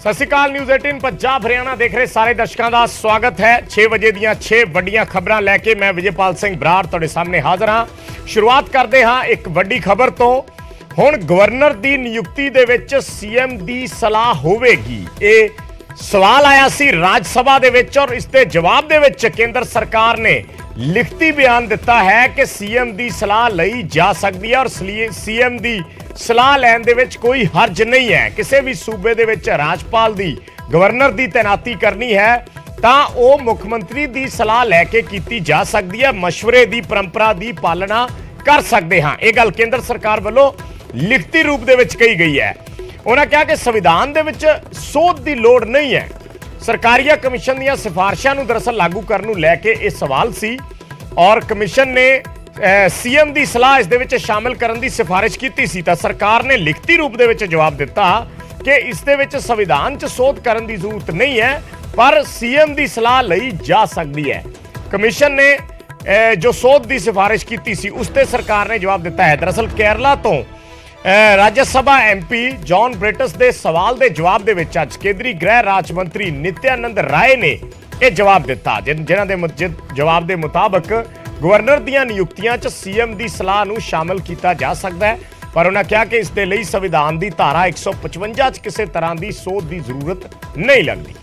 सत श्री अकाल। न्यूज़ 18 पंजाब हरियाणा देख रहे सारे दर्शकों का स्वागत है। 6 बजे दी 6 वड्डियां खबरां लैके मैं विजयपाल सिंह बराड़ तुहाडे सामने हाज़र हाँ। शुरुआत करते हाँ एक वड्डी खबर तो। हुण गवर्नर की नियुक्ति दे विच सीएम की सलाह होवेगी, ये सवाल आया सी राज सभा दे विच और इसके जवाब दे विच केंद्र सरकार ने लिखती बयान दिता है कि सीएम की सलाह लई जा सकती है और सीएम की सलाह लैन दे विच कोई हर्ज नहीं है। किसी भी सूबे दे विच राजपाल दी गवर्नर की तैनाती करनी है तां ओह मुख्यमंत्री की सलाह लैके कीती जा सकती है। मशवरे की परंपरा की पालना कर सकते हाँ। यह गल केंद्र सरकार वालों लिखती रूप दे विच कही गई है। उन्होंने कहा कि संविधान दे विच सोध की लोड़ नहीं है। सरकारीया कमिशन दी सिफारिशां नूं दरअसल लागू करने नूं लैके यह सवाल सी और कमिशन ने सीएम की सलाह इस दे विच शामिल करने की सिफारिश की सी। तां सरकार ने लिखती रूप दे विच जवाब दिता कि इस दे विच संविधान च सोध करने की जरूरत नहीं है, पर सीएम की सलाह लई जा सकती है। कमिशन ने जो सोध की सिफारिश की सी उस ते सरकार ने जवाब दिता है। दरअसल केरला तो राज्य सभा एमपी जॉन ब्रिटस के सवाल के जवाब दे विच अज केंद्रीय गृह राज मंत्री नित्यानंद राय ने यह जवाब दिता, जिन्हां दे जवाब के मुताबिक गवर्नर दीयां नियुक्तियां च सीएम की सलाह नूं शामिल किया जा सकता है, पर उन्होंने कहा कि इसके लिए संविधान की धारा 155 च किसी तरह की सोध की जरूरत नहीं लगती।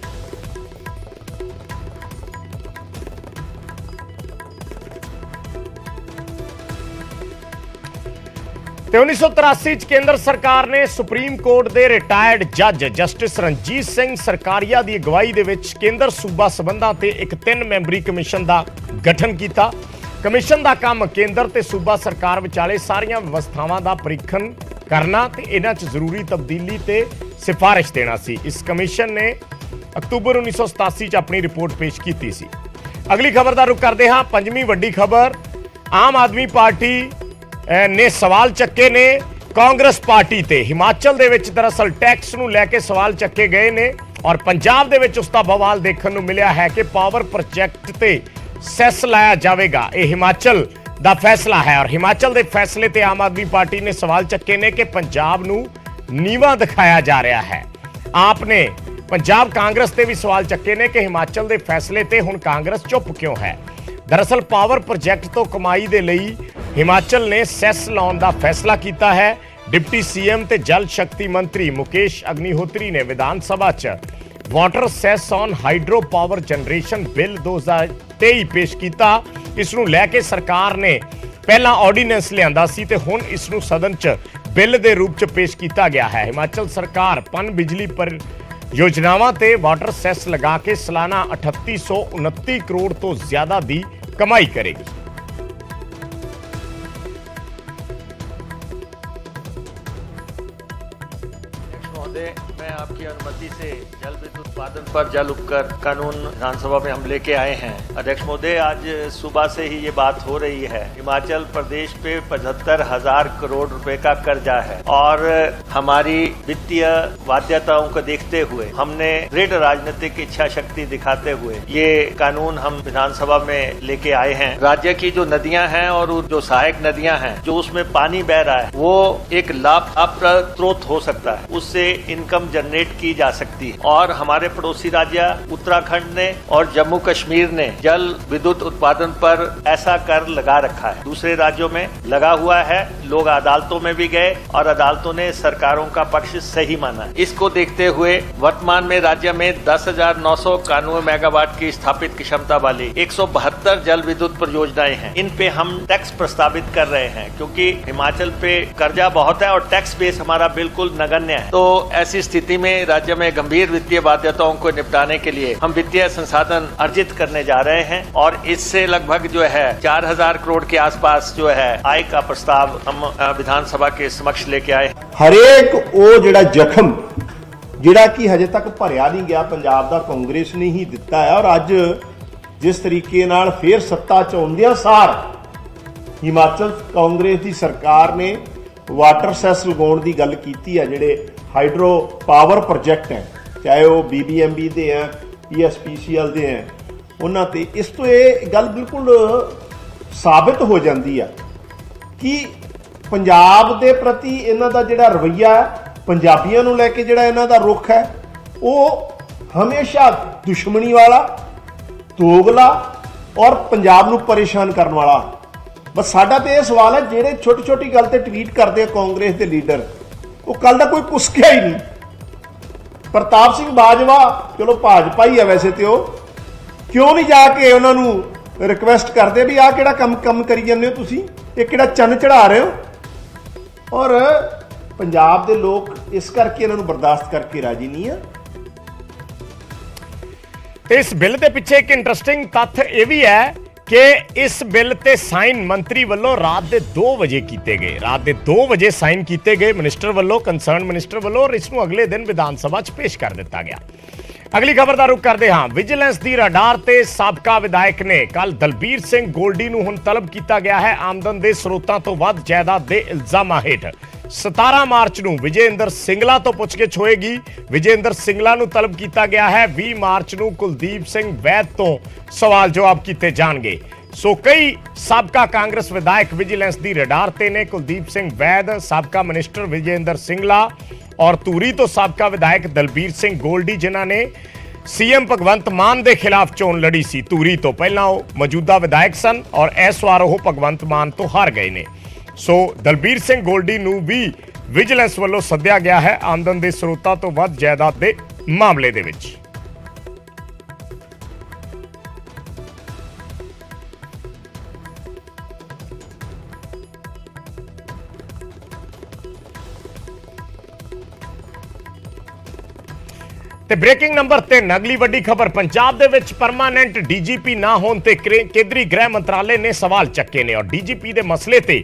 ते 1983 च केंद्र सरकार ने सुप्रीम कोर्ट के रिटायर्ड जज जस्टिस रणजीत सिंह सरकारिया की अगवाई दे विच केंद्र सूबा संबंधां ते एक 3 मैंबरी कमिशन का गठन किया। कमिशन का काम केंद्र ते सूबा सरकार विचाले सारियां व्यवस्थावां का परीखण करना ते इन्हां च जरूरी तब्दीली ते सिफारिश देना सी। इस कमिशन ने अक्तूबर 1987 च अपनी रिपोर्ट पेश की सी। अगली खबर का रुख करते हाँ। 5वीं वड्डी खबर, आम आदमी पार्टी ने सवाल चक्के ने कांग्रेस पार्टी ते। हिमाचल दे विच दरअसल टैक्स नूं लैके सवाल चक्के गए ने और पंजाब दे विच उसका बवाल देखने नूं मिलिया है कि पावर प्रोजैक्ट ते सैस लाया जाएगा। यह हिमाचल का फैसला है और हिमाचल के फैसले ते आम आदमी पार्टी ने सवाल चक्के ने कि पंजाब नूं नीवा दिखाया जा रहा है। आपने पंजाब कांग्रेस ते भी सवाल चक्के ने कि हिमाचल के फैसले ते हुण कांग्रेस चुप क्यों है। दरअसल पावर प्रोजैक्ट तो कमाई दे लई हिमाचल ने सैस लाने का फैसला किया है। डिप्टी सीएम ते जल शक्ति मंत्री मुकेश अग्निहोत्री ने विधान सभा च water cess on hydro power generation bill 2023 पेश किया। इसनूं लैके सरकार ने पहला ऑर्डीनेंस लियांदा सी ते हुण इसनूं सदन च बिल के रूप च पेश किया गया है। हिमाचल सरकार पन बिजली पर योजनावां ते वाटर सैस लगा के सालाना 3829 करोड़ तो ज्यादा की कमाई करेगी। मैं आपकी अनुमति से जल विद्युत उत्पादन पर जल उपकर कानून विधानसभा में हम लेके आए हैं। अध्यक्ष महोदय, आज सुबह से ही ये बात हो रही है। हिमाचल प्रदेश पे 75,000 करोड़ रुपए का कर्जा है और हमारी वित्तीय बाध्यताओं को देखते हुए हमने दृढ़ राजनीतिक इच्छा शक्ति दिखाते हुए ये कानून हम विधानसभा में लेके आए हैं। राज्य की जो नदियां हैं और जो सहायक नदियां हैं जो उसमें पानी बह रहा है वो एक लाभप्रद स्रोत हो सकता है, उससे इनकम जनरेट की जा सकती है। और हमारे पड़ोसी राज्य उत्तराखंड ने और जम्मू कश्मीर ने जल विद्युत उत्पादन पर ऐसा कर लगा रखा है, दूसरे राज्यों में लगा हुआ है। लोग अदालतों में भी गए और अदालतों ने सरकारों का पक्ष सही माना। इसको देखते हुए वर्तमान में राज्य में 10,991 मेगावाट की स्थापित क्षमता वाली 172 जल विद्युत परियोजनाएं हैं। इन पे हम टैक्स प्रस्तावित कर रहे हैं क्योंकि हिमाचल पे कर्जा बहुत है और टैक्स बेस हमारा बिल्कुल नगण्य है। तो ऐसी स्थिति में राज्य में गंभीर वित्तीय बाध्यताओं को निपटाने के लिए हम वित्तीय संसाधन अर्जित करने जा रहे हैं और इससे लगभग जो है 4,000 करोड़ के आसपास जो है आय का प्रस्ताव हम विधानसभा के समक्ष लेके आए। हरेक वो जिहड़ा जख्म जिहड़ा कि हजे तक भरिया नहीं गया पंजाब दा कांग्रेस ने ही दिता है और अज जिस तरीके नाल फिर सत्ता च आउंदियां सार हिमाचल कांग्रेस की सरकार ने वाटर सैस लगाउण की गल कीती है। जिहड़े हाइड्रो पावर प्रोजैक्ट हैं चाहे वो BBMB दे हैं PSPCL दे हैं उन्हां ते इस तो ये गल बिल्कुल साबित हो जाती है कि पंजाब के प्रति इन्हां दा जिहड़ा रवैया है पंजाबियों नूं लैके जिहड़ा इन्हां दा रुख है वो हमेशा दुश्मनी वाला, दोगला और पंजाब नूं परेशान करने वाला। बस साडा तो यह सवाल है, ਜਿਹੜੇ छोटी छोटी गल ते ट्वीट करते हैं कांग्रेस के लीडर, वो कल का कोई पुसकिया ही नहीं। प्रताप सिंह बाजवा चलो भाजपा ही है वैसे तो, क्यों नहीं जाके उन्होंने रिक्वेस्ट करते भी आ किहड़ा कम करी जाते हो तुसीं, ये किहड़ा चन्न चढ़ा रहे हो। और पंजाब के लोग इस करके इन्होंने बर्दाश्त करके राजी नहीं है। इस बिल के पिछे एक इंटरेस्टिंग तथ्य यह भी है कि इस बिल ते साइन मंत्री वालों रात के 2 बजे किए गए, रात के 2 बजे साइन किए गए मिनिस्टर वालों, कंसर्न मिनिस्टर वालों, और इसनूं अगले दिन विधान सभा च पेश कर दिता गया। अगली खबर का रुख करते हाँ। विजिलेंस की रडार ते साबका विधायक ने कल दलबीर सिंह गोल्डी नूं हुण तलब किया गया है आमदन के स्रोतों तो वध जायदाद के इल्जामां हेठ। 17 मार्च नूं विजयइंदर सिंगला तो पुछगिछ होएगी। विजयइंदर सिंगला नूं तलब किया गया है। 20 मार्च नूं कुलदीप सिंह वैद तो सवाल जवाब किए जाणगे। सो कई साबका कांग्रेस विधायक विजिलेंस की रडार ते ने। कुलदीप सिंह वैद, साबका मिनिस्टर विजयइंदर सिंगला और धूरी तो साबका विधायक दलबीर सिंह गोल्डी, जिन्हां ने सीएम भगवंत मान के खिलाफ चोन लड़ी सी। धूरी तो पहला वो मौजूदा विधायक सन और इस बार वो भगवंत मान तो हार गए ने। सो दलबीर सिंह गोल्डी नूं भी विजिलेंस वालों सद्या गया है आमदन के स्रोतों तो वध जायदाद के मामले दे विच। ब्रेकिंग नंबर 3 अगली वड्डी खबर। पंजाब दे विच परमानेंट डीजीपी ना होने ते केंद्रीय गृह मंत्रालय ने सवाल चक्के ने और डीजीपी दे मसले ते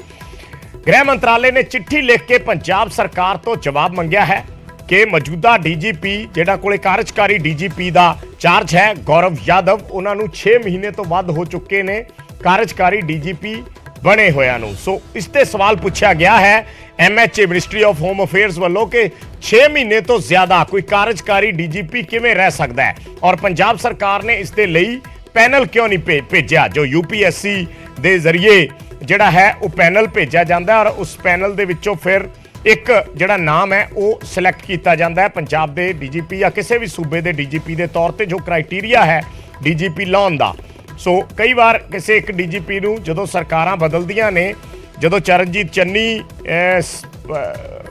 गृह मंत्रालय ने चिट्ठी लिख के पंजाब सरकार तो जवाब मंगया है कि मौजूदा डीजीपी जिहड़ा कोले कार्यकारी डीजीपी दा चार्ज है गौरव यादव, उन्होंने 6 महीने तो वध हो चुके ने कार्यकारी डीजीपी बने होया नूं। सो इस ते सवाल पूछा गया है MHA ministry of home affairs वालों के 6 महीने तो ज्यादा कोई कार्यकारी डीजीपी किवें रह सकता है और पंजाब सरकार ने इसके लिए पैनल क्यों नहीं भेजा, जो यूपीएससी के जरिए जिहड़ा है वो पैनल भेजा जाता है और उस पैनल दे विचों फिर एक जिहड़ा नाम है वो सिलेक्ट किया जाता है पंजाब के डीजीपी या किसी भी सूबे के डीजीपी के तौर पर जो क्राइटेरिया है डीजीपी लाउण दा। सो कई बार किसी एक डीजीपी नूं जदों सरकारां बदलदियां ने, जदों चरणजीत चन्नी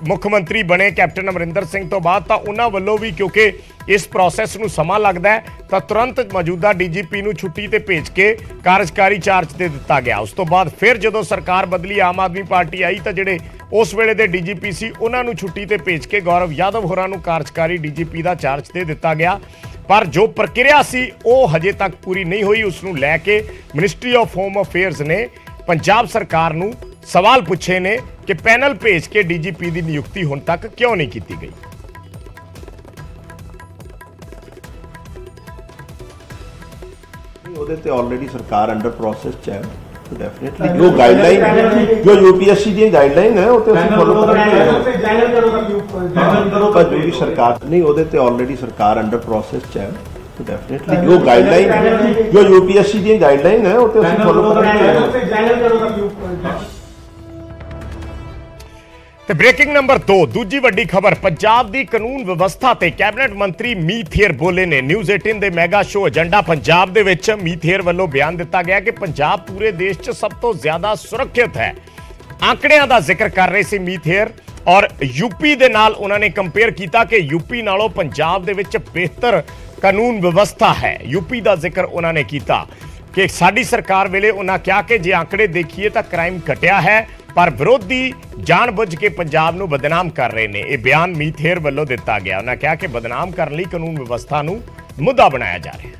मुख्यमंत्री बने कैप्टन अमरिंदर सिंह तो बाद, तो उन्हां वल्लों भी क्योंकि इस प्रोसैस नूं समा लगदा है तो तुरंत मौजूदा डीजीपी नूं छुट्टी ते भेज के कार्यकारी चार्ज दे दिता गया। उस तो बाद फिर जदों सरकार बदली, आम आदमी पार्टी आई तो जिहड़े उस वेले दे डीजीपी सी उन्हां नूं छुट्टी ते भेज के गौरव यादव होरां नूं कार्यकारी डीजीपी का चार्ज दे दिता गया। पर जो प्रक्रिया सी वो हजे तक पूरी नहीं हुई। उसनूं लैके मिनिस्ट्री ऑफ होम अफेयर्स ने पंजाब सरकार नूं सवाल पूछे ने कि पैनल भेज के डीजीपी की नियुक्ति हुण तक क्यों नहीं की गई। ਉਹਦੇ ਤੇ ਆਲਰੇਡੀ ਸਰਕਾਰ ਅੰਡਰ ਪ੍ਰੋਸੈਸ ਚ ਹੈ, ਡੈਫੀਨਿਟਲੀ ਜੋ ਗਾਈਡਲਾਈਨ ਜੋ यूपीएससी ਦੀਆਂ ਗਾਈਡਲਾਈਨ ਹੈ ਉਹ ਤੇ ਅਸੀਂ ਫੋਲੋ ਕਰਾਂਗੇ। ਪਰ ਜਿਹੜੀ ਸਰਕਾਰ ਨਹੀਂ ਉਹਦੇ ਤੇ ਆਲਰੇਡੀ ਸਰਕਾਰ ਅੰਡਰ ਪ੍ਰੋਸੈਸ ਚ ਹੈ, ਡੈਫੀਨਿਟਲੀ ਜੋ ਗਾਈਡਲਾਈਨ ਜੋ यूपीएससी ਦੀਆਂ ਗਾਈਡਲਾਈਨ ਹੈ ਉਹ ਤੇ ਅਸੀਂ ਫੋਲੋ ਕਰਾਂਗੇ। ਤੇ ब्रेकिंग नंबर 2 दूजी वड्डी खबर। पंजाब की कानून व्यवस्था ते कैबिनेट मंत्री मीत हेर बोले ने। न्यूज़ 18 के मैगा शो एजेंडा पंजाब दे विच मीत हेर वालों बयान दिता गया कि पंजाब पूरे देश च सब तो ज्यादा सुरक्षित है। आंकड़ियां का जिक्र कर रहे सी मीत हेर और यूपी दे नाल उन्होंने कंपेयर किया कि यूपी नालों पंजाब दे विच बेहतर कानून व्यवस्था है। यूपी का जिक्र उन्होंने किया कि साडी सरकार वेले उन्होंने कहा कि जे आंकड़े देखिए तो क्राइम घटिया है पर विरोधी जानबुझ के पंजाब नूं बदनाम कर रहे हैं। यह बयान मीत हेर वालों दिता गया। उन्होंने कहा कि बदनाम करने लई कानून व्यवस्था नूं मुद्दा बनाया जा रहा है।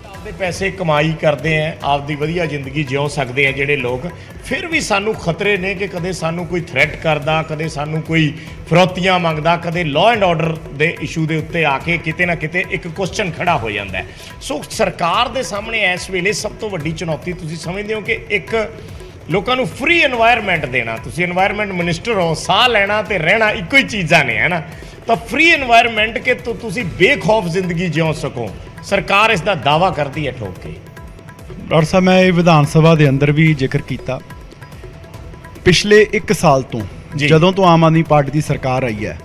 आपदे पैसे कमाई करते हैं, आपदी वधिया जिंदगी जिउ सकते हैं जिहड़े लोग, फिर भी सानू खतरे ने कि कदे सानू कोई थ्रैट करदा, कदे सानू कोई फिरौतियां मंगदा, कदे लॉ एंड ऑर्डर के इशू के उत्ते आके किते ना किते एक क्वेश्चन खड़ा हो जाता है। सो सरकार के सामने इस वेले सब तो वड्डी चुनौती तुसीं समझदे हो कि एक लोगों को फ्री एनवायरमेंट देना। तुसीं एनवायरमेंट मिनिस्टर हो, साह लेना तो रहना एको ही चीज़ां ने, है ना। तो फ्री एनवायरमेंट के तो तुसीं बेखौफ जिंदगी जिउ सको, सरकार इसका दावा करती है ठोक के। डॉक्टर साहब मैं विधान सभा के अंदर भी जिक्र किया, पिछले 1 साल तो जदों तो आम आदमी पार्टी की सरकार आई है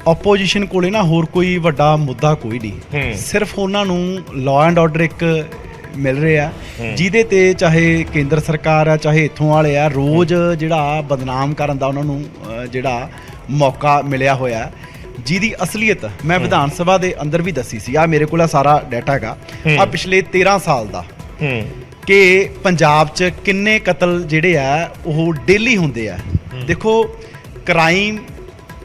ਆਪੋਜੀਸ਼ਨ ਕੋਲੇ ਨਾ ਹੋਰ ਕੋਈ ਵੱਡਾ ਮੁੱਦਾ ਕੋਈ ਨਹੀਂ, ਸਿਰਫ ਉਹਨਾਂ ਨੂੰ ਲਾਅ ਐਂਡ ਆਰਡਰ ਇੱਕ ਮਿਲ ਰਿਹਾ ਜਿਹਦੇ ਤੇ ਚਾਹੇ ਕੇਂਦਰ ਸਰਕਾਰ ਆ ਚਾਹੇ ਇੱਥੋਂ ਵਾਲੇ ਆ ਰੋਜ਼ ਜਿਹੜਾ ਬਦਨਾਮ ਕਰਨ ਦਾ ਉਹਨਾਂ ਨੂੰ ਜਿਹੜਾ ਮੌਕਾ ਮਿਲਿਆ ਹੋਇਆ, ਜਿਹਦੀ ਅਸਲੀਅਤ ਮੈਂ ਵਿਧਾਨ ਸਭਾ ਦੇ ਅੰਦਰ ਵੀ ਦੱਸੀ ਸੀ। ਆ ਮੇਰੇ ਕੋਲ ਸਾਰਾ ਡਾਟਾ ਹੈਗਾ ਆ ਪਿਛਲੇ 13 ਸਾਲ ਦਾ ਕਿ ਪੰਜਾਬ 'ਚ ਕਿੰਨੇ ਕਤਲ ਜਿਹੜੇ ਆ ਉਹ ਡੇਲੀ ਹੁੰਦੇ ਆ। ਦੇਖੋ ਕ੍ਰਾਈਮ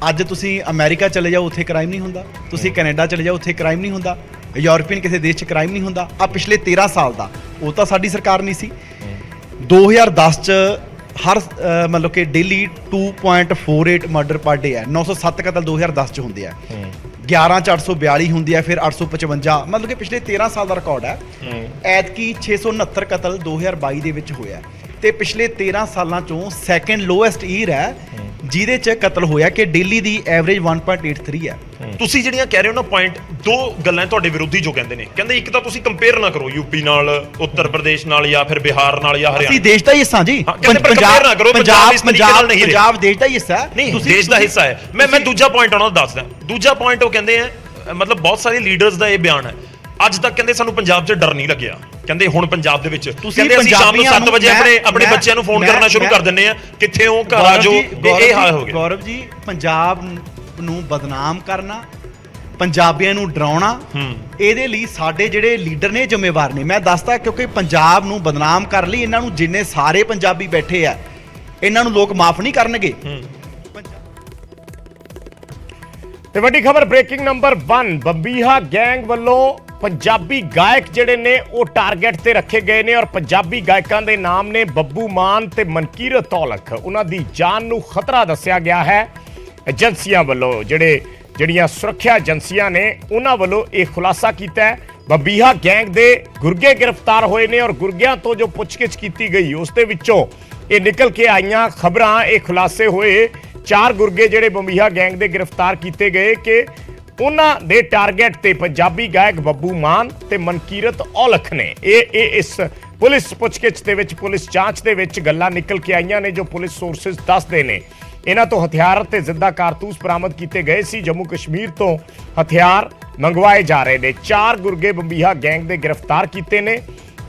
ਅੱਜ ਤੁਸੀਂ ਅਮਰੀਕਾ ਚਲੇ ਜਾਓ ਉੱਥੇ ਕ੍ਰਾਈਮ ਨਹੀਂ ਹੁੰਦਾ, ਤੁਸੀਂ ਕੈਨੇਡਾ ਚਲੇ ਜਾਓ ਉੱਥੇ ਕ੍ਰਾਈਮ ਨਹੀਂ ਹੁੰਦਾ, ਯੂਰਪੀਅਨ ਕਿਸੇ ਦੇਸ਼ 'ਚ ਕ੍ਰਾਈਮ ਨਹੀਂ ਹੁੰਦਾ। ਆ ਪਿਛਲੇ 13 ਸਾਲ ਦਾ ਉਹ ਤਾਂ ਸਾਡੀ ਸਰਕਾਰ ਨਹੀਂ ਸੀ। 2010 'ਚ ਹਰ ਮਤਲਬ ਕਿ ਡੇਲੀ 2.48 ਮਰਡਰ ਪਰ ਡੇ ਹੈ, 907 ਕਤਲ 2010 'ਚ ਹੁੰਦੇ ਆ, 11 'ਚ 842 ਹੁੰਦੀ ਹੈ, ਫਿਰ 855, ਮਤਲਬ ਕਿ ਪਿਛਲੇ 13 ਸਾਲ ਦਾ ਰਿਕਾਰਡ ਹੈ। ਐਤਕੀ 669 ਕਤਲ 2022 ਦੇ ਵਿੱਚ ਹੋਇਆ ਤੇ ਪਿਛਲੇ 13 ਸਾਲਾਂ 'ਚੋਂ ਸੈਕੰਡ ਲੋਐਸਟ ਈਅਰ ਹੈ ਜਿਹਦੇ 'ਚ ਕਤਲ ਹੋਇਆ ਕਿ ਡੇਲੀ ਦੀ ਐਵਰੇਜ 1.83 ਹੈ। ਤੁਸੀਂ ਜਿਹੜੀਆਂ ਕਹਿ ਰਹੇ ਹੋ ਨਾ ਪੁਆਇੰਟ, ਦੋ ਗੱਲਾਂ ਤੁਹਾਡੇ ਵਿਰੋਧੀ ਜੋ ਕਹਿੰਦੇ ਨੇ, ਕਹਿੰਦੇ ਇੱਕ ਤਾਂ ਤੁਸੀਂ ਕੰਪੇਅਰ ਨਾ ਕਰੋ ਯੂਪੀ ਨਾਲ, ਉੱਤਰ ਪ੍ਰਦੇਸ਼ ਨਾਲ ਜਾਂ ਫਿਰ ਬਿਹਾਰ ਨਾਲ ਜਾਂ ਹਰਿਆਣਾ। ਅਸੀਂ ਦੇਸ਼ ਦਾ ਹਿੱਸਾ ਜੀ, ਪੰਜਾਬ ਨਾ ਕਰੋ, ਪੰਜਾਬ ਇਸ ਤਰੀਕੇ ਨਾਲ ਨਹੀਂ, ਪੰਜਾਬ ਦੇਸ਼ ਦਾ ਹਿੱਸਾ ਹੈ, ਨਹੀਂ ਦੇਸ਼ ਦਾ ਹਿੱਸਾ ਹੈ। ਮੈਂ ਦੂਜਾ ਪੁਆਇੰਟ ਉਹਨਾਂ ਦਾ ਦੱਸਦਾ। ਦੂਜਾ ਪੁਆਇੰਟ ਉਹ ਕਹਿੰਦੇ ਆ, ਮਤਲਬ ਬਹੁਤ ਸਾਰੇ ਲੀਡਰਸ ਦਾ ਇਹ ਬਿਆਨ ਹੈ, ਅੱਜ ਤੱਕ ਕਹਿੰਦੇ ਸਾਨੂੰ ਪੰਜਾਬ 'ਚ ਡਰ ਨਹੀਂ ਲੱਗਿਆ। ਕਹਿੰਦੇ ਹੁਣ ਪੰਜਾਬ ਦੇ ਵਿੱਚ ਕਹਿੰਦੇ ਅਸੀਂ ਸ਼ਾਮ ਨੂੰ 7 ਵਜੇ ਆਪਣੇ ਬੱਚਿਆਂ ਨੂੰ ਫੋਨ ਕਰਨਾ ਸ਼ੁਰੂ ਕਰ ਦਿੰਦੇ ਆ, ਕਿੱਥੇ ਹੋ, ਘਰ ਆ ਜਾਓ। ਇਹ ਹਾਲ ਹੋ ਗਿਆ ਗੌਰਵ ਜੀ। ਪੰਜਾਬ ਨੂੰ ਬਦਨਾਮ ਕਰਨਾ, ਪੰਜਾਬੀਆਂ ਨੂੰ ਡਰਾਉਣਾ, ਇਹਦੇ ਲਈ ਸਾਡੇ ਜਿਹੜੇ ਲੀਡਰ ਨੇ ਜ਼ਿੰਮੇਵਾਰ ਨੇ। ਮੈਂ ਦੱਸਦਾ ਕਿਉਂਕਿ ਪੰਜਾਬ ਨੂੰ ਬਦਨਾਮ ਕਰਨ ਲਈ ਇਹਨਾਂ ਨੂੰ ਜਿੰਨੇ ਸਾਰੇ ਪੰਜਾਬੀ ਬੈਠੇ ਆ ਇਹਨਾਂ ਨੂੰ ਲੋਕ ਮਾਫ ਨਹੀਂ ਕਰਨਗੇ। ਤੇ ਵੱਡੀ ਖਬਰ ਬ੍ਰੇਕਿੰਗ ਨੰਬਰ 1, ਬੰਬੀਹਾ ਗੈਂਗ ਵੱਲੋਂ ਪੰਜਾਬੀ ਗਾਇਕ ਜਿਹੜੇ ਨੇ ਉਹ ਟਾਰਗੇਟ ਤੇ ਰੱਖੇ ਗਏ ਨੇ ਔਰ ਪੰਜਾਬੀ ਗਾਇਕਾਂ ਦੇ ਨਾਮ ਨੇ ਬੱਬੂ ਮਾਨ ਤੇ ਮਨਕੀਰਤ ਔਲਖ। ਉਹਨਾਂ ਦੀ ਜਾਨ ਨੂੰ ਖਤਰਾ ਦੱਸਿਆ ਗਿਆ ਹੈ। ਏਜੰਸੀਆਂ ਵੱਲੋਂ ਜਿਹੜੀਆਂ ਸੁਰੱਖਿਆ ਏਜੰਸੀਆਂ ਨੇ ਉਹਨਾਂ ਵੱਲੋਂ ਇਹ ਖੁਲਾਸਾ ਕੀਤਾ ਹੈ। ਬੰਬੀਹਾ ਗੈਂਗ ਦੇ ਗੁਰਗੇ ਗ੍ਰਿਫਤਾਰ ਹੋਏ ਨੇ ਔਰ ਗੁਰਗਿਆਂ ਤੋਂ ਜੋ ਪੁੱਛਗਿੱਛ ਕੀਤੀ ਗਈ ਉਸ ਦੇ ਵਿੱਚੋਂ ਇਹ ਨਿਕਲ ਕੇ ਆਈਆਂ ਖਬਰਾਂ, ਇਹ ਖੁਲਾਸੇ ਹੋਏ 4 ਗੁਰਗੇ ਜਿਹੜੇ ਬੰਬੀਹਾ ਗੈਂਗ ਦੇ ਗ੍ਰਿਫਤਾਰ ਕੀਤੇ ਗਏ ਕਿ ਉਹਨਾਂ ਦੇ ਟਾਰਗੇਟ ਤੇ ਪੰਜਾਬੀ ਗਾਇਕ ਬੱਬੂ ਮਾਨ ਤੇ ਮਨਕੀਰਤ ਔਲਖ ਨੇ। ਇਹ ਇਸ ਪੁਲਿਸ ਪੁੱਛਗਿੱਛ ਦੇ ਵਿੱਚ, ਪੁਲਿਸ ਜਾਂਚ ਦੇ ਵਿੱਚ ਗੱਲਾਂ ਨਿਕਲ ਕੇ ਆਈਆਂ ਨੇ ਜੋ ਪੁਲਿਸ ਸੋਰਸਿਸ ਦੱਸਦੇ ਨੇ। ਇਹਨਾਂ ਤੋਂ ਹਥਿਆਰ ਤੇ ਜ਼ਿੰਦਾ ਕਾਰਤੂਸ ਬਰਾਮਦ ਕੀਤੇ ਗਏ ਸੀ। ਜੰਮੂ ਕਸ਼ਮੀਰ ਤੋਂ ਹਥਿਆਰ ਮੰਗਵਾਏ ਜਾ ਰਹੇ ਨੇ। 4 ਗੁਰਗੇ ਬੰਬੀਹਾ ਗੈਂਗ ਦੇ ਗ੍ਰਿਫਤਾਰ ਕੀਤੇ ਨੇ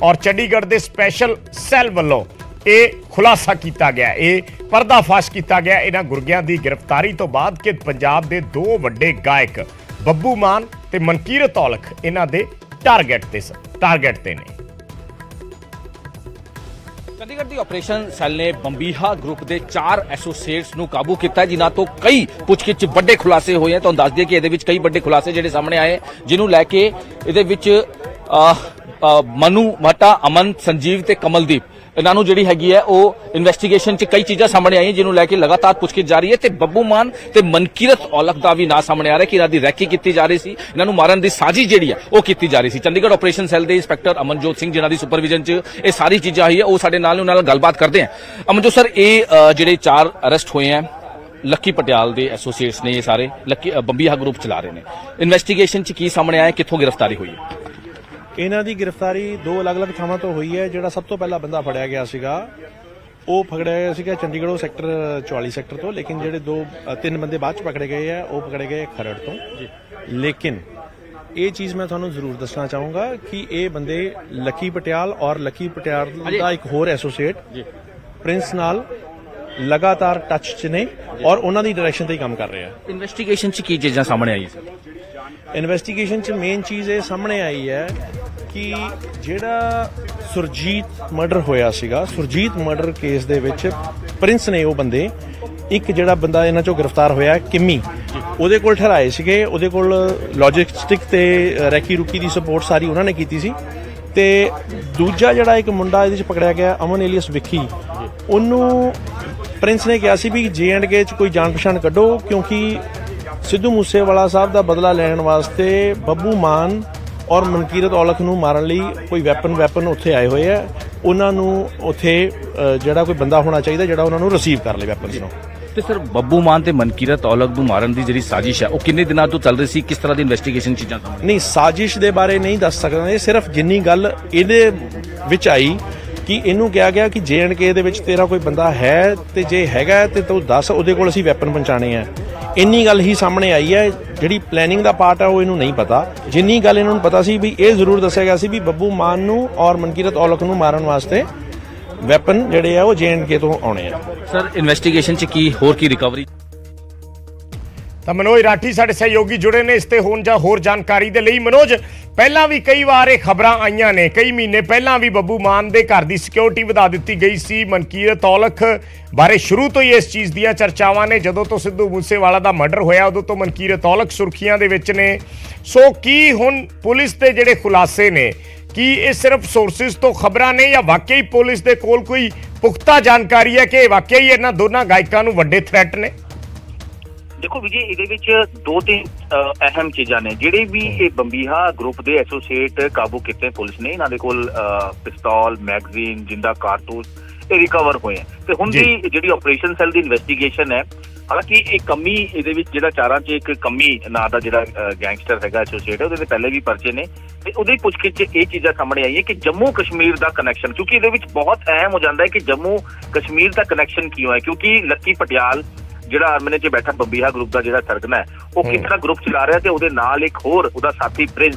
ਔਰ ਚੰਡੀਗੜ੍ਹ ਦੇ ਸਪੈਸ਼ਲ ਸੈੱਲ ਵੱਲੋਂ ਇਹ ਖੁਲਾਸਾ ਕੀਤਾ ਗਿਆ, ਇਹ ਪਰਦਾਫਾਸ਼ ਕੀਤਾ ਗਿਆ ਇਹਨਾਂ ਗੁਰਗਿਆਂ ਦੀ ਗ੍ਰਿਫਤਾਰੀ ਤੋਂ ਬਾਅਦ ਕਿ ਪੰਜਾਬ ਦੇ 2 ਵੱਡੇ ਗਾਇਕ ਬੱਬੂ ਮਾਨ ਤੇ ਮਨਕੀਰਤ ਔਲਖ ਇਹਨਾਂ ਦੇ ਟਾਰਗੇਟ ਤੇ ਨੇ। ਚੰਡੀਗੜ੍ਹ ਦੀ ਆਪਰੇਸ਼ਨ ਸੈੱਲ ਨੇ ਬੰਬੀਹਾ ਗਰੁੱਪ ਦੇ 4 ਐਸੋਸੀਏਟਸ ਨੂੰ ਕਾਬੂ ਕੀਤਾ, ਜਿਨ੍ਹਾਂ ਤੋਂ ਕਈ ਪੁੱਛਗਿੱਛ ਵੱਡੇ ਖੁਲਾਸੇ ਹੋਏ ਆ। ਤੁਹਾਨੂੰ ਦੱਸ ਦਈਏ ਕਿ ਇਹਦੇ ਵਿੱਚ ਕਈ ਵੱਡੇ ਖੁਲਾਸੇ ਜਿਹੜੇ ਸਾਹਮਣੇ ਆਏ, ਜਿਹਨੂੰ ਲੈ ਕੇ ਇਹਦੇ ਵਿੱਚ ਮਨੂ ਮਹਤਾ, ਅਮਨ, ਸੰਜੀਵ ਤੇ ਕਮਲਦੀਪ, ਇਹਨਾਂ ਨੂੰ ਜਿਹੜੀ ਹੈਗੀ ਹੈ ਉਹ ਇਨਵੈਸਟੀਗੇਸ਼ਨ 'ਚ ਕਈ ਚੀਜ਼ਾਂ ਸਾਹਮਣੇ ਆਈਆਂ, ਜਿਹਨੂੰ ਲੈ ਕੇ ਲਗਾਤਾਰ ਪੁੱਛਗਿੱਛ ਜਾਰੀ ਹੈ। ਤੇ ਬੱਬੂ ਮਾਨ ਤੇ ਮਨਕੀਰਤ ਔਲਖ ਦਾ ਵੀ ਨਾਂ ਸਾਹਮਣੇ ਆ ਰਿਹਾ ਕਿ ਇਹਨਾਂ ਦੀ ਰੈਕੀ ਕੀਤੀ ਜਾ ਰਹੀ ਸੀ, ਇਹਨਾਂ ਨੂੰ ਮਾਰਨ ਦੀ ਸਾਜ਼ਿਸ਼ ਜਿਹੜੀ ਹੈ ਉਹ ਕੀਤੀ ਜਾ ਰਹੀ ਸੀ। ਚੰਡੀਗੜ੍ਹ ਆਪਰੇਸ਼ਨ ਸੈੱਲ ਦੇ ਇੰਸਪੈਕਟਰ ਅਮਨਜੋਤ ਸਿੰਘ ਜਿਨ੍ਹਾਂ ਦੀ ਸੁਪਰਵਿਜ਼ਨ 'ਚ ਇਹ ਸਾਰੀ ਚੀਜ਼ਾਂ ਆਈ ਹੈ, ਉਹ ਸਾਡੇ ਨਾਲ ਉਹਨਾਂ ਨਾਲ ਗੱਲਬਾਤ ਕਰਦੇ ਆ। ਅਮਨਜੋਤ ਸਰ, ਇਹ ਜਿਹੜੇ 4 ਅਰੈਸਟ ਹੋਏ ਆ ਲੱਕੀ ਪਟਿਆਲ ਦੇ ਐਸੋਸੀਏਟਸ ਨੇ, ਇਹ ਸਾਰੇ ਲੱਕੀ ਬੰਬੀਹਾ ਗਰੁੱਪ ਚਲਾ ਰਹੇ ਨੇ। ਇਨਵੈਸਟੀਗੇਸ਼ਨ 'ਚ ਕੀ ਸਾਹਮਣੇ ਆਇਆ, ਕਿੱਥੋਂ ਗ੍ਰਿਫਤਾਰੀ ਹੋਈ ਹੈ? ਇਹਨਾਂ ਦੀ ਗ੍ਰਿਫਤਾਰੀ 2 ਅਲੱਗ-ਅਲੱਗ ਥਾਵਾਂ ਤੋਂ ਹੋਈ ਹੈ। ਜਿਹੜਾ ਸਭ ਤੋਂ ਪਹਿਲਾ ਬੰਦਾ ਫੜਿਆ ਗਿਆ ਸੀਗਾ ਉਹ ਫੜਿਆ ਗਿਆ ਸੀਗਾ ਚੰਡੀਗੜ੍ਹੋਂ ਸੈਕਟਰ 44 ਸੈਕਟਰ ਤੋਂ, ਲੇਕਿਨ ਜਿਹੜੇ 2-3 ਬੰਦੇ ਬਾਅਦ ਚ ਪਕੜੇ ਗਏ ਆ ਉਹ ਪਕੜੇ ਗਏ ਖਰੜ ਤੋਂ। ਲੇਕਿਨ ਇਹ ਚੀਜ਼ ਮੈਂ ਤੁਹਾਨੂੰ ਜ਼ਰੂਰ ਦੱਸਣਾ ਚਾਹੂੰਗਾ ਕਿ ਇਹ ਬੰਦੇ ਲੱਕੀ ਪਟਿਆਲ ਔਰ ਲੱਕੀ ਪਟਿਆਲ ਦਾ ਇੱਕ ਹੋਰ ਐਸੋਸੀਏਟ ਪ੍ਰਿੰਸ ਨਾਲ ਲਗਾਤਾਰ ਟੱਚ 'ਚ ਨੇ ਔਰ ਉਹਨਾਂ ਦੀ ਡਾਇਰੈਕਸ਼ਨ ਤੇ ਹੀ ਕੰਮ ਕਰ ਰਹੇ ਆ। ਇਨਵੈਸਟੀਗੇਸ਼ਨ 'ਚ ਕੀ ਚੀਜ਼ਾਂ ਸਾਹਮਣੇ ਆਈ ਸਰ? ਇਨਵੈਸਟੀਗੇਸ਼ਨ 'ਚ ਮੇਨ ਚੀਜ਼ ਇਹ ਸਾਹਮਣੇ ਆਈ ਹੈ ਕਿ ਜਿਹੜਾ ਸੁਰਜੀਤ ਮਰਡਰ ਹੋਇਆ ਸੀਗਾ, ਸੁਰਜੀਤ ਮਰਡਰ ਕੇਸ ਦੇ ਵਿੱਚ ਪ੍ਰਿੰਸ ਨੇ ਉਹ ਬੰਦੇ, ਇੱਕ ਜਿਹੜਾ ਬੰਦਾ ਇਹਨਾਂ 'ਚੋਂ ਗ੍ਰਿਫਤਾਰ ਹੋਇਆ ਕਿੰਮੀ, ਉਹਦੇ ਕੋਲ ਠਹਿਰਾਏ ਸੀਗੇ, ਉਹਦੇ ਕੋਲ ਲੌਜਿਸਟਿਕ ਤੇ ਰੈਕੀ ਰੁਕੀ ਦੀ ਸਪੋਰਟ ਸਾਰੀ ਉਹਨਾਂ ਨੇ ਕੀਤੀ ਸੀ। ਤੇ ਦੂਜਾ ਜਿਹੜਾ ਇੱਕ ਮੁੰਡਾ ਇਹਦੇ 'ਚ ਪਕੜਿਆ ਗਿਆ ਅਮਨ ਏਲੀਅਸ ਵਿੱਕੀ, ਉਹਨੂੰ ਪ੍ਰਿੰਸ ਨੇ ਕਿਹਾ ਸੀ ਵੀ J&K 'ਚ ਕੋਈ ਜਾਣ ਪਛਾਣ ਕੱਢੋ, ਕਿਉਂਕਿ ਸਿੱਧੂ ਮੂਸੇਵਾਲਾ ਸਾਹਿਬ ਦਾ ਬਦਲਾ ਲੈਣ ਵਾਸਤੇ ਬੱਬੂ ਮਾਨ ਔਰ ਮਨਕੀਰਤ ਔਲਖ ਨੂੰ ਮਾਰਨ ਲਈ ਕੋਈ ਵੈਪਨ ਉੱਥੇ ਆਏ ਹੋਏ ਆ। ਉਹਨਾਂ ਨੂੰ ਉੱਥੇ ਜਿਹੜਾ ਕੋਈ ਬੰਦਾ ਹੋਣਾ ਚਾਹੀਦਾ ਜਿਹੜਾ ਉਹਨਾਂ ਨੂੰ ਰਿਸੀਵ ਕਰ ਲੇ ਵੈਪਨਸ ਨੂੰ। ਤੇ ਸਰ, ਬੱਬੂ ਮਾਨ ਤੇ ਮਨਕੀਰਤ ਔਲਖ ਨੂੰ ਮਾਰਨ ਦੀ ਜਿਹੜੀ ਸਾਜ਼ਿਸ਼ ਹੈ ਉਹ ਕਿੰਨੇ ਦਿਨਾਂ ਤੋਂ ਚੱਲ ਰਹੀ ਸੀ? ਕਿਸ ਤਰ੍ਹਾਂ ਦੀ ਇਨਵੈਸਟੀਗੇਸ਼ਨ ਚੀਜ਼ਾਂ ਸਾਹਮਣੇ? ਨਹੀਂ, ਸਾਜ਼ਿਸ਼ ਦੇ ਬਾਰੇ ਨਹੀਂ ਦੱਸ ਸਕਦਾ। ਇਹ ਸਿਰਫ ਜਿੰਨੀ ਗੱਲ ਇਹਦੇ ਵਿੱਚ ਆਈ ਕਿ ਇਹਨੂੰ ਕਿਹਾ ਗਿਆ ਕਿ J&K ਦੇ ਵਿੱਚ ਤੇਰਾ ਕੋਈ ਬੰਦਾ ਹੈ ਤੇ ਜੇ ਹੈਗਾ ਤੇ ਤੂੰ ਦੱਸ, ਉਹਦੇ ਕੋਲ ਅਸੀਂ ਵੈਪਨ ਪਹੁੰਚਾਣੇ ਆ। ਇੰਨੀ ਗੱਲ ਹੀ ਸਾਹਮਣੇ ਆਈ ਹੈ। ਜਿਹੜੀ ਪਲੈਨਿੰਗ ਦਾ ਪਾਰਟ ਹੈ ਉਹ ਇਹਨੂੰ ਨਹੀਂ ਪਤਾ। ਜਿੰਨੀ ਗੱਲ ਇਹਨਾਂ ਨੂੰ ਪਤਾ ਸੀ ਵੀ ਇਹ ਜ਼ਰੂਰ ਦੱਸਿਆ ਗਿਆ ਸੀ ਵੀ ਬੱਬੂ ਮਾਨ ਨੂੰ ਔਰ ਮਨਕੀਰਤ ਔਲਖ ਨੂੰ ਮਾਰਨ ਵਾਸਤੇ ਵੈਪਨ ਜਿਹੜੇ ਆ ਉਹ J&K ਤੋਂ ਆਉਣੇ ਆ। ਸਰ ਇਨਵੈਸਟੀਗੇਸ਼ਨ 'ਚ ਕੀ ਹੋਰ ਕੀ ਰਿਕਵਰੀ? ਤਾਂ ਮਨੋਜ ਰਾਠੀ ਸਾਡੇ ਸਹਿਯੋਗੀ ਜੁੜੇ ਨੇ ਇਸ ਤੇ ਹੋਰ ਜਾਣਕਾਰੀ ਦੇ ਲਈ। ਮਨੋਜ, ਪਹਿਲਾਂ ਵੀ ਕਈ ਵਾਰ ਇਹ ਖਬਰਾਂ ਆਈਆਂ ਨੇ, ਕਈ ਮਹੀਨੇ ਪਹਿਲਾਂ ਵੀ ਬੱਬੂ ਮਾਨ ਦੇ ਘਰ ਦੀ ਸਿਕਿਉਰਿਟੀ ਵਧਾ ਦਿੱਤੀ ਗਈ ਸੀ। ਮਨਕੀਰਤ ਔਲਖ ਬਾਰੇ ਸ਼ੁਰੂ ਤੋਂ ਹੀ ਇਸ ਚੀਜ਼ ਦੀਆਂ ਚਰਚਾਵਾਂ ਨੇ। ਜਦੋਂ ਤੋਂ ਸਿੱਧੂ ਮੂਸੇਵਾਲਾ ਦਾ ਮਰਡਰ ਹੋਇਆ ਉਦੋਂ ਤੋਂ ਮਨਕੀਰਤ ਔਲਖ ਸੁਰਖੀਆਂ ਦੇ ਵਿੱਚ ਨੇ। ਸੋ ਕੀ ਹੁਣ ਪੁਲਿਸ ਦੇ ਜਿਹੜੇ ਖੁਲਾਸੇ ਨੇ, ਕੀ ਇਹ ਸਿਰਫ ਸੋਰਸਿਸ ਤੋਂ ਖਬਰਾਂ ਨੇ ਜਾਂ ਵਾਕਈ ਪੁਲਿਸ ਦੇ ਕੋਲ ਕੋਈ ਪੁਖਤਾ ਜਾਣਕਾਰੀ ਹੈ ਕਿ ਵਾਕਈ ਇਹਨਾਂ ਦੋਨਾਂ ਗਾਇਕਾਂ ਨੂੰ ਵੱਡੇ ਥ੍ਰੈਟ ਨੇ? देखो विजय, ਇਹਦੇ ਵਿੱਚ ਦੋ ਤਿੰਨ ਅਹਿਮ ਚੀਜ਼ਾਂ ਨੇ। ਜਿਹੜੇ ਵੀ ਇਹ ਬੰਬੀਹਾ ਗਰੁੱਪ ਦੇ ਐਸੋਸੀਏਟ ਕਾਬੂ ਕੀਤੇ ਪੁਲਿਸ ਨੇ, ਇਹਨਾਂ ਦੇ ਕੋਲ ਪਿਸਤੌਲ, ਮੈਗਜ਼ੀਨ, ਜਿੰਦਾ ਕਾਰਤੂਸ ਇਹ ਰਿਕਵਰ ਹੋਏ ਹੈ। ਤੇ ਹੁਣ ਦੀ ਜਿਹੜੀ ਆਪਰੇਸ਼ਨ ਸੈੱਲ ਦੀ ਇਨਵੈਸਟੀਗੇਸ਼ਨ ਹੈ, ਹਾਲਾਂਕਿ ਇਹ ਕੰਮੀ ਇਹਦੇ ਵਿੱਚ ਜਿਹੜਾ ਚਾਰਾਂ 'ਚ ਇੱਕ ਕੰਮੀ ਨਾਂ ਦਾ ਜਿਹੜਾ ਗੈਂਗਸਟਰ ਹੈਗਾ ਐਸੋਸੀਏਟ, ਉਹਦੇ ਤੇ ਪਹਿਲੇ ਵੀ ਪਰਚੇ ਨੇ ਤੇ ਉਹਦੀ ਪੁੱਛਗਿੱਛ 'ਚ ਇਹ ਚੀਜ਼ਾਂ ਸਾਹਮਣੇ ਆਈਆਂ ਕਿ ਜੰਮੂ ਕਸ਼ਮੀਰ ਦਾ ਕਨੈਕਸ਼ਨ, ਕਿਉਂਕਿ ਇਹਦੇ ਵਿੱਚ ਬਹੁਤ ਅਹਿਮ ਹੋ ਜਾਂਦਾ ਹੈ ਕਿ ਜੰਮੂ ਕਸ਼ਮੀਰ ਦਾ ਕਨੈਕਸ਼ਨ ਕਿਉਂ ਹੈ। ਕਿਉਂਕਿ ਲੱਕੀ ਪਟਿਆਲ ਜਿਹੜਾ ਅਰਮਨੇ 'ਚ ਬੈਠਾ ਬੰਬੀਹਾ ਗਰੁੱਪ ਦਾ ਜਿਹੜਾ ਸਰਗਨਾ ਹੈ, ਉਹ ਕਿੰਨਾ ਗਰੁੱਪ ਚਲਾ ਰਿਹਾ ਤੇ ਉਹਦੇ ਨਾਲ ਇੱਕ ਹੋਰ ਉਹਦਾ ਸਾਥੀ ਪ੍ਰਿੰਸ,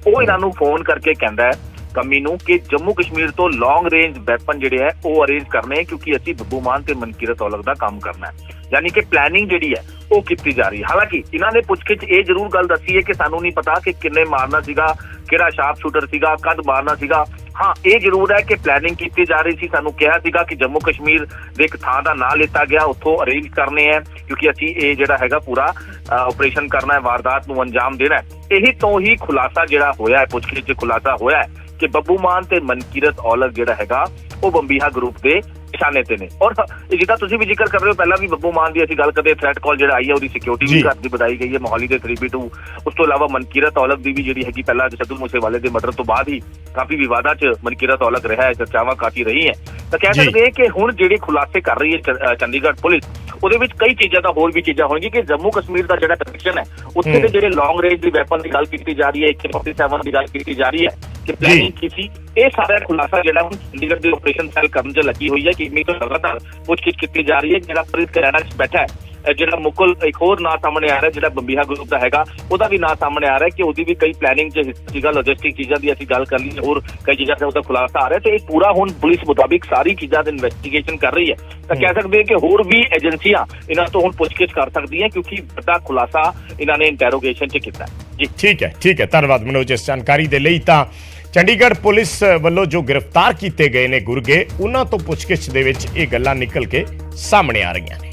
ਉਹ ਇਹਨਾਂ ਨੂੰ ਫੋਨ ਕਰਕੇ ਕਹਿੰਦਾ ਹੈ ਕੰਮੀ ਨੂੰ ਕਿ ਜੰਮੂ ਕਸ਼ਮੀਰ ਤੋਂ ਲੌਂਗ ਰੇਂਜ ਵੈਪਨ ਜਿਹੜੇ ਹੈ ਉਹ ਅਰੇਂਜ ਕਰਨੇ ਹੈ, ਕਿਉਂਕਿ ਅਸੀਂ ਬੱਬੂ ਮਾਨ ਤੇ ਮਨਕੀਰਤ ਔਲਖ ਦਾ ਕੰਮ ਕਰਨਾ ਹੈ। ਯਾਨੀ ਕਿ ਪਲੈਨਿੰਗ ਜਿਹੜੀ ਹੈ ਉਹ ਕੀਤੀ ਜਾ ਰਹੀ ਹੈ। ਹਾਲਾਂਕਿ ਇਹਨਾਂ ਨੇ ਪੁੱਛਗਿੱਛ ਇਹ ਜ਼ਰੂਰ ਗੱਲ ਦੱਸੀ ਹੈ ਕਿ ਸਾਨੂੰ ਨਹੀਂ ਪਤਾ ਕਿ ਕਿੰਨੇ ਮਾਰਨਾ ਸੀਗਾ, ਕਿਹੜਾ ਸ਼ਾਰਪ ਸ਼ੂਟਰ ਸੀਗਾ, ਕਦ ਮਾਰਨਾ ਸੀਗਾ। ਹਾਂ, ਇਹ ਜ਼ਰੂਰ ਹੈ ਕਿ ਪਲੈਨਿੰਗ ਕੀਤੀ ਜਾ ਰਹੀ ਸੀ। ਸਾਨੂੰ ਕਿਹਾ ਸੀਗਾ ਕਿ ਜੰਮੂ ਕਸ਼ਮੀਰ ਦੇ ਇੱਕ ਥਾਂ ਦਾ ਨਾਂ ਲਿੱਤਾ ਗਿਆ, ਉੱਥੋਂ ਅਰੇਂਜ ਕਰਨੇ ਹੈ ਕਿਉਂਕਿ ਅਸੀਂ ਇਹ ਜਿਹੜਾ ਹੈਗਾ ਪੂਰਾ ਆਪਰੇਸ਼ਨ ਕਰਨਾ ਹੈ, ਵਾਰਦਾਤ ਨੂੰ ਅੰਜਾਮ ਦੇਣਾ ਹੈ। ਇਹੀ ਤੋਂ ਹੀ ਖੁਲਾਸਾ ਜਿਹੜਾ ਹੋਇਆ ਹੈ, ਪੁੱਛਗਿੱਛ 'ਚ ਖੁਲਾਸਾ ਹੋਇਆ ਹੈ ਕਿ ਬੱਬੂ ਮਾਨ ਤੇ ਮਨਕੀਰਤ ਔਲਖ ਜਿਹੜਾ ਹੈਗਾ ਉਹ ਬੰਬੀਹਾ ਗਰੁੱਪ ਦੇ ਨਿਸ਼ਾਨੇ ਤੇ ਨੇ। ਔਰ ਜਿੱਦਾਂ ਤੁਸੀਂ ਵੀ ਜ਼ਿਕਰ ਕਰ ਰਹੇ ਹੋ, ਪਹਿਲਾਂ ਵੀ ਬੱਬੂ ਮਾਨ ਦੀ ਅਸੀਂ ਗੱਲ ਕਰਦੇ, ਥ੍ਰੈਟ ਕਾਲ ਜਿਹੜਾ ਆਈ ਹੈ ਉਹਦੀ ਸਿਕਿਉਰਿਟੀ ਵੀ ਘਰ ਦੀ ਵਧਾਈ ਗਈ ਹੈ ਮੋਹਾਲੀ ਦੇ 3B2। ਉਸ ਤੋਂ ਇਲਾਵਾ ਮਨਕੀਰਤ ਔਲਖ ਦੀ ਵੀ ਜਿਹੜੀ ਹੈਗੀ, ਪਹਿਲਾਂ ਸਿੱਧੂ ਮੂਸੇਵਾਲੇ ਦੇ ਮਰਡਰ ਤੋਂ ਬਾਅਦ ਹੀ ਕਾਫੀ ਵਿਵਾਦਾਂ 'ਚ ਮਨਕੀਰਤ ਔਲਖ ਰਿਹਾ ਹੈ, ਚਰਚਾਵਾਂ ਕਾਫੀ ਰਹੀ ਹੈ। ਤਾਂ ਕਹਿ ਸਕਦੇ ਕਿ ਹੁਣ ਜਿਹੜੇ ਖੁਲਾਸੇ ਕਰ ਰਹੀ ਹੈ ਚੰਡੀਗੜ੍ਹ ਪੁਲਿਸ, ਉਹਦੇ ਵਿੱਚ ਕਈ ਚੀਜ਼ਾਂ ਦਾ ਹੋਰ ਵੀ ਚੀਜ਼ਾਂ ਹੋਣਗੀਆਂ ਕਿ ਜੰਮੂ ਕਸ਼ਮੀਰ ਦਾ ਜਿਹੜਾ ਕਨੈਕਸ਼ਨ ਹੈ, ਉੱਥੇ ਦੇ ਜਿਹੜੇ ਲੌਂਗ ਰੇਂਜ ਦੀ ਵੈਪਨ ਦੀ ਗੱਲ ਕੀਤੀ ਜਾ ਰਹੀ ਹੈ, AK-47 ਦੀ ਗੱਲ ਕੀਤੀ ਜਾ ਰਹੀ ਹੈ ਕਿ ਪਲੈਨਿੰਗ ਕੀ ਸੀ। ਇਹ ਸਾਰਾ ਖੁਲਾਸਾ ਜਿਹੜਾ ਹੁਣ ਚੰਡੀਗੜ੍ਹ ਦੀ ਆਪਰੇਸ਼ਨ ਸੈੱਲ ਕਰਨ 'ਚ ਲੱਗੀ ਹੋਈ ਹੈ ਕਿ ਇੰਨੀ ਤੋਂ ਲਗਾਤਾਰ ਪੁੱਛਗਿੱਛ ਕੀਤੀ ਜਾ ਰਹੀ ਹੈ। ਜਿਹੜਾ ਪ੍ਰਿੰਸ ਕਰੈਣਾ 'ਚ ਬੈਠਾ ਹੈ, ਜਿਹੜਾ ਮੁਕਲ ਇੱਕ ਹੋਰ ਨਾਂ ਸਾਹਮਣੇ ਆ ਰਿਹਾ ਜਿਹੜਾ ਬੰਬੀਹਾ ਗਰੁੱਪ ਦਾ ਹੈਗਾ, ਉਹਦਾ ਵੀ ਨਾਂ ਸਾਹਮਣੇ ਆ ਰਿਹਾ ਕਿ ਉਹਦੀ ਵੀ ਕਈ ਪਲੈਨਿੰਗ 'ਚ ਹਿੱਸਾ ਸੀਗਾ। ਲੌਜਿਸਟਿਕ ਚੀਜ਼ਾਂ ਦੀ ਅਸੀਂ ਗੱਲ ਕਰ ਲਈ, ਹੋਰ ਕਈ ਚੀਜ਼ਾਂ ਦਾ ਉਹਦਾ ਖੁਲਾਸਾ ਆ ਰਿਹਾ ਤੇ ਇਹ ਪੂਰਾ ਹੁਣ ਪੁਲਿਸ ਮੁਤਾਬਿਕ ਸਾਰੀ ਚੀਜ਼ਾਂ ਦੀ ਇਨਵੈਸਟੀਗੇਸ਼ਨ ਕਰ ਰਹੀ ਹੈ। ਤਾਂ ਕਹਿ ਸਕਦੇ ਕਿ ਹੋਰ ਵੀ ਏਜੰਸੀਆਂ ਇਹਨਾਂ ਤੋਂ ਹੁਣ ਪੁੱਛਗਿੱਛ ਕਰ ਸਕਦੀਆਂ ਕਿਉਂਕਿ ਵੱਡਾ ਖੁਲਾਸਾ ਇਹਨਾਂ ਨੇ ਇੰਟਰੋਗੇਸ਼ਨ 'ਚ ਕੀਤਾ ਜੀ। ਠੀਕ ਹੈ, ਧੰਨਵਾਦ ਮਨੋਜ ਇਸ ਜਾਣਕਾਰੀ ਦੇ ਲਈ। ਤਾਂ ਚੰਡੀਗੜ੍ਹ ਪੁਲਿਸ ਵੱਲੋਂ ਜੋ ਗ੍ਰਿਫਤਾਰ ਕੀਤੇ ਗਏ ਨੇ ਗੁਰਗੇ, ਉਹਨਾਂ ਤੋਂ ਪੁੱਛਗਿੱਛ ਦੇ ਵਿੱਚ ਇਹ ਗੱਲਾਂ ਨਿਕਲ ਕੇ ਸਾਹਮਣੇ ਆ ਰਹੀਆਂ ਨੇ।